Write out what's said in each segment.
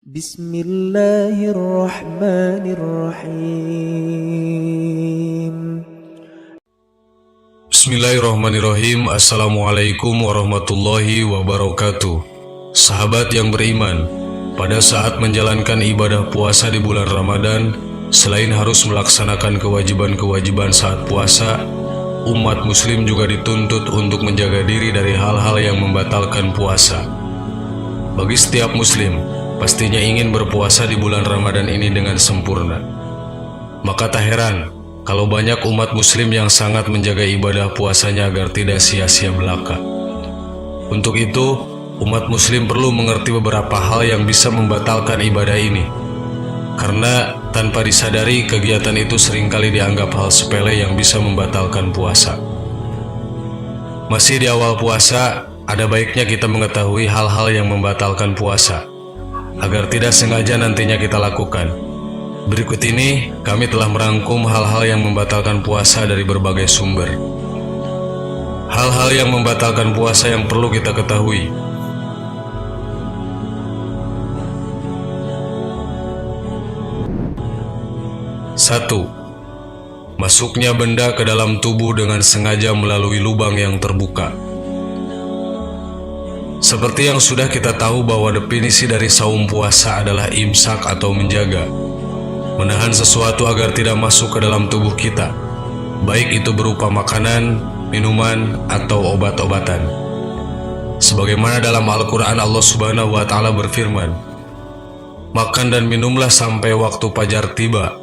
Bismillahirrahmanirrahim. Bismillahirrahmanirrahim. Assalamualaikum warahmatullahi wabarakatuh. Sahabat yang beriman, pada saat menjalankan ibadah puasa di bulan Ramadan, selain harus melaksanakan kewajiban-kewajiban saat puasa, umat muslim juga dituntut untuk menjaga diri dari hal-hal yang membatalkan puasa. Bagi setiap muslim, pastinya ingin berpuasa di bulan Ramadan ini dengan sempurna. Maka tak heran kalau banyak umat muslim yang sangat menjaga ibadah puasanya agar tidak sia-sia belaka. Untuk itu, umat muslim perlu mengerti beberapa hal yang bisa membatalkan ibadah ini. Karena tanpa disadari, kegiatan itu seringkali dianggap hal sepele yang bisa membatalkan puasa. Masih di awal puasa, ada baiknya kita mengetahui hal-hal yang membatalkan puasa agar tidak sengaja nantinya kita lakukan. Berikut ini kami telah merangkum hal-hal yang membatalkan puasa dari berbagai sumber. Hal-hal yang membatalkan puasa yang perlu kita ketahui. 1. Masuknya benda ke dalam tubuh dengan sengaja melalui lubang yang terbuka. Seperti yang sudah kita tahu bahwa definisi dari saum puasa adalah imsak atau menjaga, menahan sesuatu agar tidak masuk ke dalam tubuh kita, baik itu berupa makanan, minuman, atau obat-obatan. Sebagaimana dalam Al-Quran Allah Subhanahu wa Ta'ala berfirman, "Makan dan minumlah sampai waktu fajar tiba,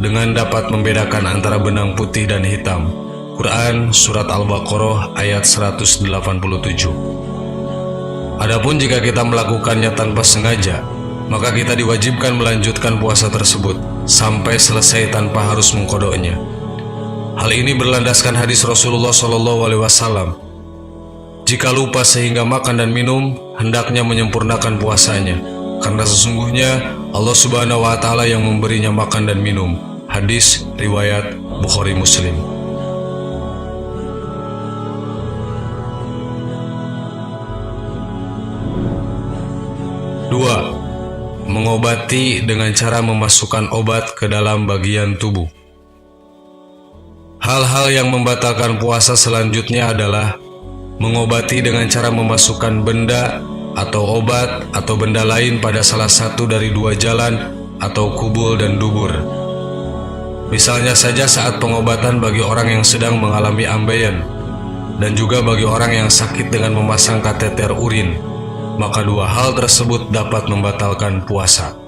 dengan dapat membedakan antara benang putih dan hitam." Quran Surat Al-Baqarah ayat 187. Adapun jika kita melakukannya tanpa sengaja, maka kita diwajibkan melanjutkan puasa tersebut sampai selesai tanpa harus mengqodoknya. Hal ini berlandaskan hadis Rasulullah SAW. Jika lupa sehingga makan dan minum, hendaknya menyempurnakan puasanya, karena sesungguhnya Allah Subhanahu wa Ta'ala yang memberinya makan dan minum. Hadis riwayat Bukhari Muslim. 2. Mengobati dengan cara memasukkan obat ke dalam bagian tubuh. Hal-hal yang membatalkan puasa selanjutnya adalah mengobati dengan cara memasukkan benda atau obat atau benda lain pada salah satu dari dua jalan atau kubul dan dubur. Misalnya saja saat pengobatan bagi orang yang sedang mengalami ambeien, dan juga bagi orang yang sakit dengan memasang kateter urin, maka dua hal tersebut dapat membatalkan puasa.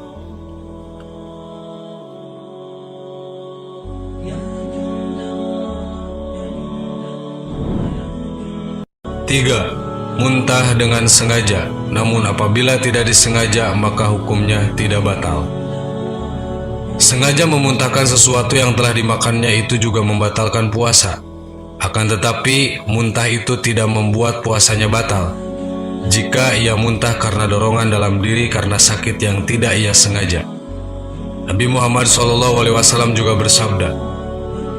3. Muntah dengan sengaja, namun apabila tidak disengaja maka hukumnya tidak batal. Sengaja memuntahkan sesuatu yang telah dimakannya itu juga membatalkan puasa. Akan tetapi, muntah itu tidak membuat puasanya batal jika ia muntah karena dorongan dalam diri karena sakit yang tidak ia sengaja. Nabi Muhammad SAW juga bersabda,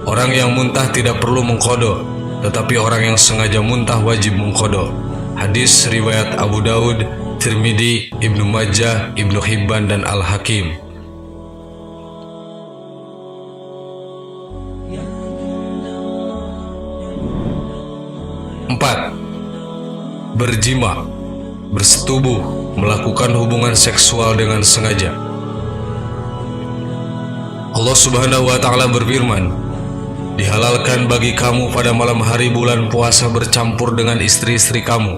"Orang yang muntah tidak perlu mengqodok, tetapi orang yang sengaja muntah wajib mengqodok." Hadis riwayat Abu Daud, Tirmidzi, Ibnu Majah, Ibnu Hibban, dan Al-Hakim. 4. Berjima, bersetubuh, melakukan hubungan seksual dengan sengaja. Allah Subhanahu wa Ta'ala berfirman, "Dihalalkan bagi kamu pada malam hari bulan puasa bercampur dengan istri-istri kamu.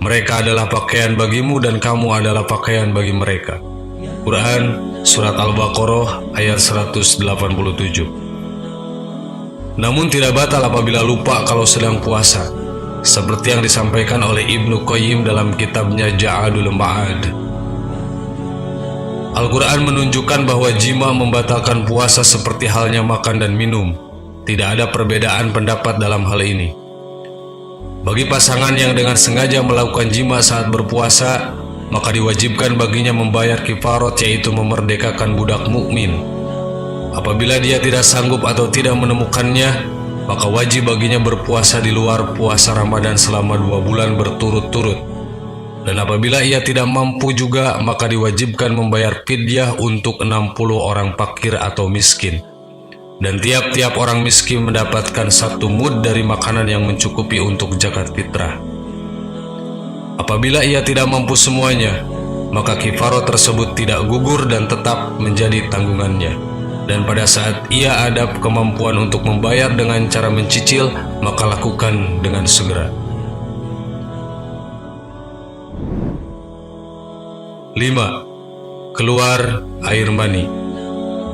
Mereka adalah pakaian bagimu dan kamu adalah pakaian bagi mereka." Quran Surat Al-Baqarah ayat 187. Namun tidak batal apabila lupa kalau sedang puasa, seperti yang disampaikan oleh Ibnu Qayyim dalam kitabnya Ja'adul Ma'ad. Al-Quran menunjukkan bahwa jima membatalkan puasa seperti halnya makan dan minum. Tidak ada perbedaan pendapat dalam hal ini. Bagi pasangan yang dengan sengaja melakukan jima saat berpuasa, maka diwajibkan baginya membayar kifarat, yaitu memerdekakan budak mukmin. Apabila dia tidak sanggup atau tidak menemukannya, maka wajib baginya berpuasa di luar puasa Ramadan selama 2 bulan berturut-turut. Dan apabila ia tidak mampu juga, maka diwajibkan membayar fidyah untuk 60 orang fakir atau miskin. Dan tiap-tiap orang miskin mendapatkan 1 mud dari makanan yang mencukupi untuk zakat fitrah. Apabila ia tidak mampu semuanya, maka kifarah tersebut tidak gugur dan tetap menjadi tanggungannya. Dan pada saat ia ada kemampuan untuk membayar dengan cara mencicil, maka lakukan dengan segera. 5. Keluar air mani.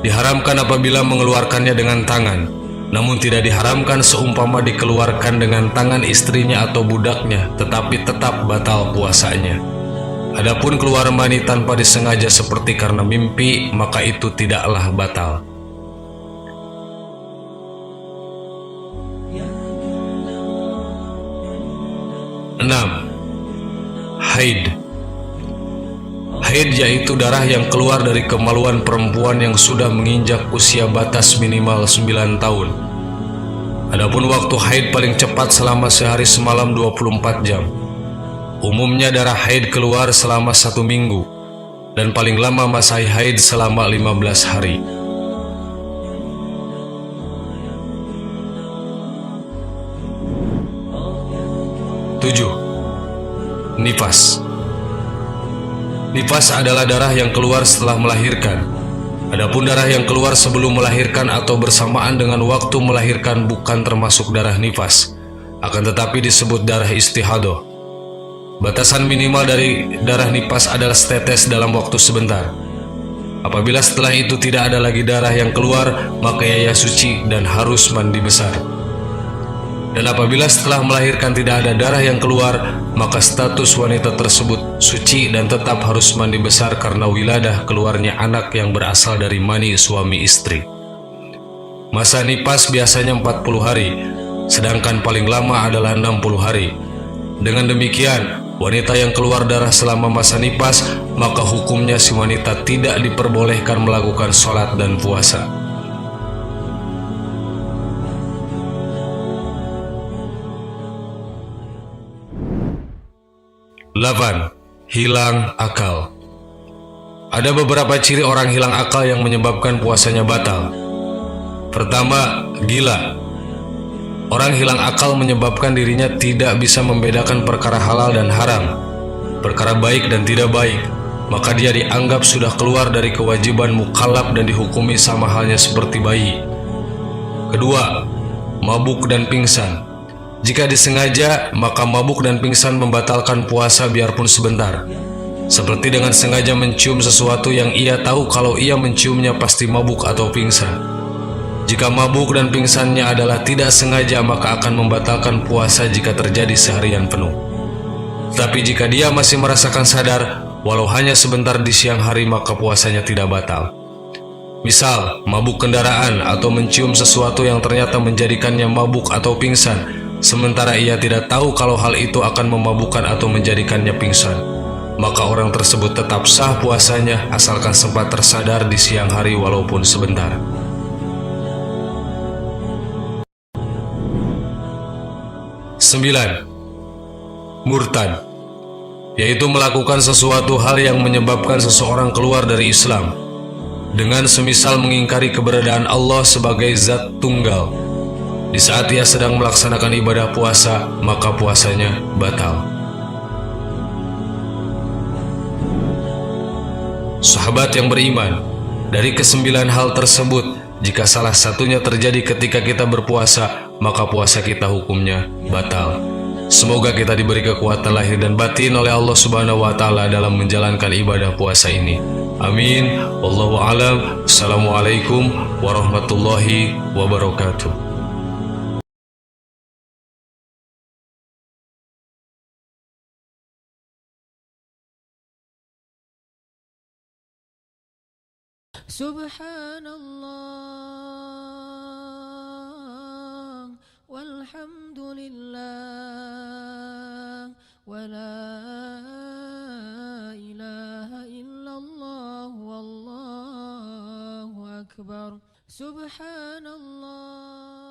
Diharamkan apabila mengeluarkannya dengan tangan, namun tidak diharamkan seumpama dikeluarkan dengan tangan istrinya atau budaknya, tetapi tetap batal puasanya. Adapun keluar mani tanpa disengaja seperti karena mimpi, maka itu tidaklah batal. Enam. Haid. Haid yaitu darah yang keluar dari kemaluan perempuan yang sudah menginjak usia batas minimal 9 tahun. Adapun waktu haid paling cepat selama sehari semalam 24 jam. Umumnya darah haid keluar selama 1 minggu, dan paling lama masa haid selama 15 hari. Tujuh. Nifas. Nifas adalah darah yang keluar setelah melahirkan. Adapun darah yang keluar sebelum melahirkan atau bersamaan dengan waktu melahirkan bukan termasuk darah nifas, akan tetapi disebut darah istihadah. Batasan minimal dari darah nifas adalah setetes dalam waktu sebentar. Apabila setelah itu tidak ada lagi darah yang keluar, maka ia suci dan harus mandi besar. Dan apabila setelah melahirkan tidak ada darah yang keluar, maka status wanita tersebut suci dan tetap harus mandi besar karena wiladah keluarnya anak yang berasal dari mani suami istri. Masa nifas biasanya 40 hari, sedangkan paling lama adalah 60 hari. Dengan demikian, wanita yang keluar darah selama masa nifas, maka hukumnya si wanita tidak diperbolehkan melakukan sholat dan puasa. Delapan. Hilang akal. Ada beberapa ciri orang hilang akal yang menyebabkan puasanya batal. Pertama, gila. Orang hilang akal menyebabkan dirinya tidak bisa membedakan perkara halal dan haram, perkara baik dan tidak baik, maka dia dianggap sudah keluar dari kewajiban mukallaf dan dihukumi sama halnya seperti bayi. Kedua, mabuk dan pingsan. Jika disengaja, maka mabuk dan pingsan membatalkan puasa biarpun sebentar. Seperti dengan sengaja mencium sesuatu yang ia tahu kalau ia menciumnya pasti mabuk atau pingsan. Jika mabuk dan pingsannya adalah tidak sengaja, maka akan membatalkan puasa jika terjadi seharian penuh. Tapi jika dia masih merasakan sadar, walau hanya sebentar di siang hari, maka puasanya tidak batal. Misal, mabuk kendaraan atau mencium sesuatu yang ternyata menjadikannya mabuk atau pingsan, sementara ia tidak tahu kalau hal itu akan memabukkan atau menjadikannya pingsan, maka orang tersebut tetap sah puasanya asalkan sempat tersadar di siang hari walaupun sebentar. 9. Murtad, yaitu melakukan sesuatu hal yang menyebabkan seseorang keluar dari Islam, dengan semisal mengingkari keberadaan Allah sebagai zat tunggal. Di saat ia sedang melaksanakan ibadah puasa, maka puasanya batal. Sahabat yang beriman, dari ke-9 hal tersebut, jika salah satunya terjadi ketika kita berpuasa, maka puasa kita hukumnya batal. Semoga kita diberi kekuatan lahir dan batin oleh Allah Subhanahu wa Ta'ala dalam menjalankan ibadah puasa ini. Amin. Wallahu a'lam. Assalamualaikum warahmatullahi wabarakatuh. Subhanallah walhamdulillah wa la ilaha illallah wallahu akbar. Subhanallah.